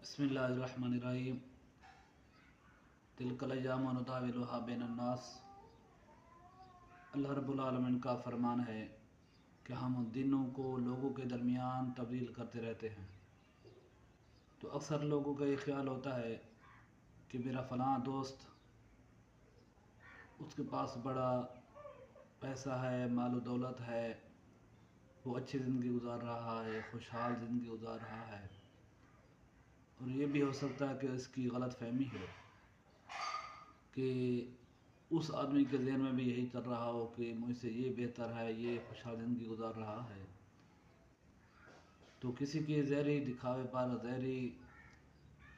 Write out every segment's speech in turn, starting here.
बिस्मिल्लाहिर्रहमानिर्रहीम। तिलकल अय्यामु नुदाविलुहा बैनन्नास। अल्लाह रब्बुल आलमीन का फरमान है कि हम दिनों को लोगों के दरमियान तब्दील करते रहते हैं। तो अक्सर लोगों का ये ख्याल होता है कि मेरा फ़लाँ दोस्त, उसके पास बड़ा पैसा है, माल व दौलत है, वो अच्छी ज़िंदगी गुजार रहा है, खुशहाल ज़िंदगी गुजार रहा है। और ये भी हो सकता है कि इसकी गलत फहमी हो कि उस आदमी के ज़हन में भी यही चल रहा हो कि मुझसे ये बेहतर है, ये खुशहाल ज़िंदगी गुजार रहा है। तो किसी की ज़हरी दिखावे पर, ज़हरी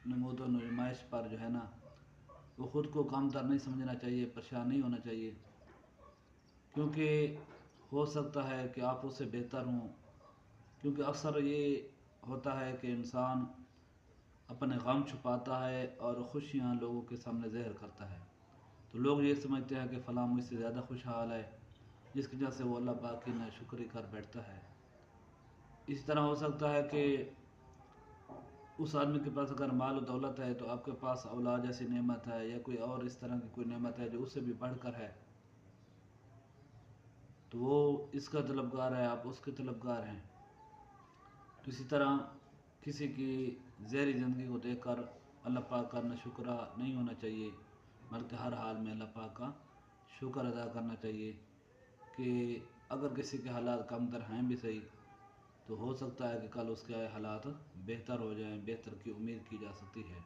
नमूद व नुमाइश पर जो है ना, वो ख़ुद को कमतर नहीं समझना चाहिए, परेशान नहीं होना चाहिए। क्योंकि हो सकता है कि आप उससे बेहतर हों। क्योंकि अक्सर ये होता है कि इंसान अपने गम छुपाता है और खुशियाँ लोगों के सामने ज़ाहिर करता है। तो लोग ये समझते हैं कि फ़लाँ मुझसे ज़्यादा खुशहाल है, जिसकी वजह से वो अल्लाह पाक की नाशुक्री कर बैठता है। इस तरह हो सकता है कि उस आदमी के पास अगर माल और दौलत है तो आपके पास औलाद जैसी नेमत है या कोई और इस तरह की कोई नेमत है जो उससे भी बढ़कर है, तो वो इसका तलबगार है, आप उसके तलबगार हैं। तो इसी तरह किसी की ज़हरी ज़िंदगी को देखकर अल्लाह पाक का नाशुक्रा नहीं होना चाहिए, बल्कि हर हाल में अल्लाह पाक का शुक्र अदा करना चाहिए कि अगर किसी के हालात कमतर हैं भी सही, तो हो सकता है कि कल उसके हालात बेहतर हो जाएं, बेहतर की उम्मीद की जा सकती है।